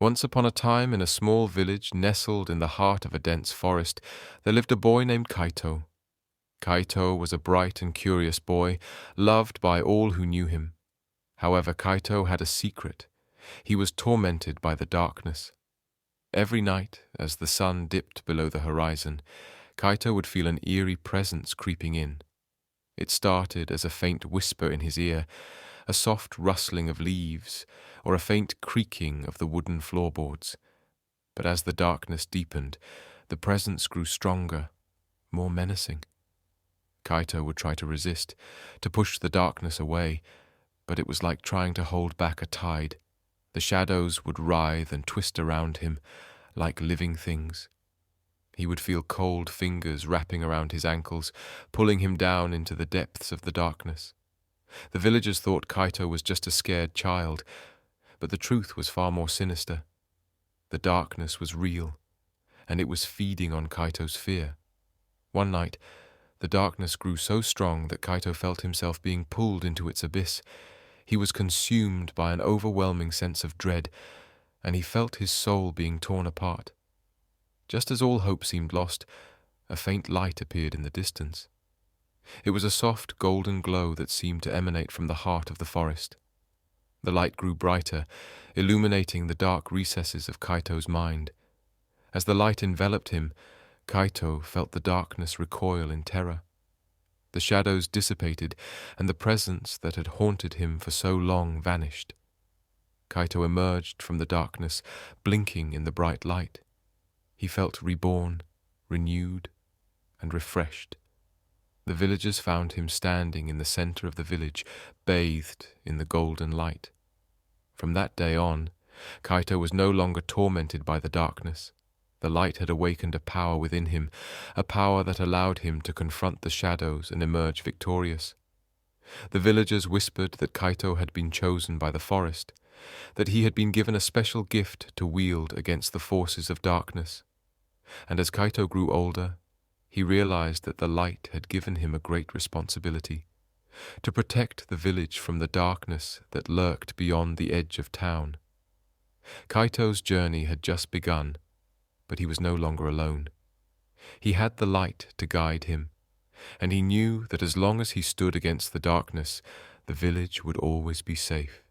Once upon a time, in a small village nestled in the heart of a dense forest, there lived a boy named Kaito. Kaito was a bright and curious boy, loved by all who knew him. However, Kaito had a secret. He was tormented by the darkness. Every night, as the sun dipped below the horizon, Kaito would feel an eerie presence creeping in. It started as a faint whisper in his ear, a soft rustling of leaves, or a faint creaking of the wooden floorboards. But as the darkness deepened, the presence grew stronger, more menacing. Kaito would try to resist, to push the darkness away, but it was like trying to hold back a tide. The shadows would writhe and twist around him, like living things. He would feel cold fingers wrapping around his ankles, pulling him down into the depths of the darkness. The villagers thought Kaito was just a scared child, but the truth was far more sinister. The darkness was real, and it was feeding on Kaito's fear. One night, the darkness grew so strong that Kaito felt himself being pulled into its abyss. He was consumed by an overwhelming sense of dread, and he felt his soul being torn apart. Just as all hope seemed lost, a faint light appeared in the distance. It was a soft golden glow that seemed to emanate from the heart of the forest. The light grew brighter, illuminating the dark recesses of Kaito's mind. As the light enveloped him, Kaito felt the darkness recoil in terror. The shadows dissipated, and the presence that had haunted him for so long vanished. Kaito emerged from the darkness, blinking in the bright light. He felt reborn, renewed, and refreshed. The villagers found him standing in the center of the village, bathed in the golden light. From that day on, Kaito was no longer tormented by the darkness. The light had awakened a power within him, a power that allowed him to confront the shadows and emerge victorious. The villagers whispered that Kaito had been chosen by the forest, that he had been given a special gift to wield against the forces of darkness. And as Kaito grew older, he realized that the light had given him a great responsibility, to protect the village from the darkness that lurked beyond the edge of town. Kaito's journey had just begun, but he was no longer alone. He had the light to guide him, and he knew that as long as he stood against the darkness, the village would always be safe.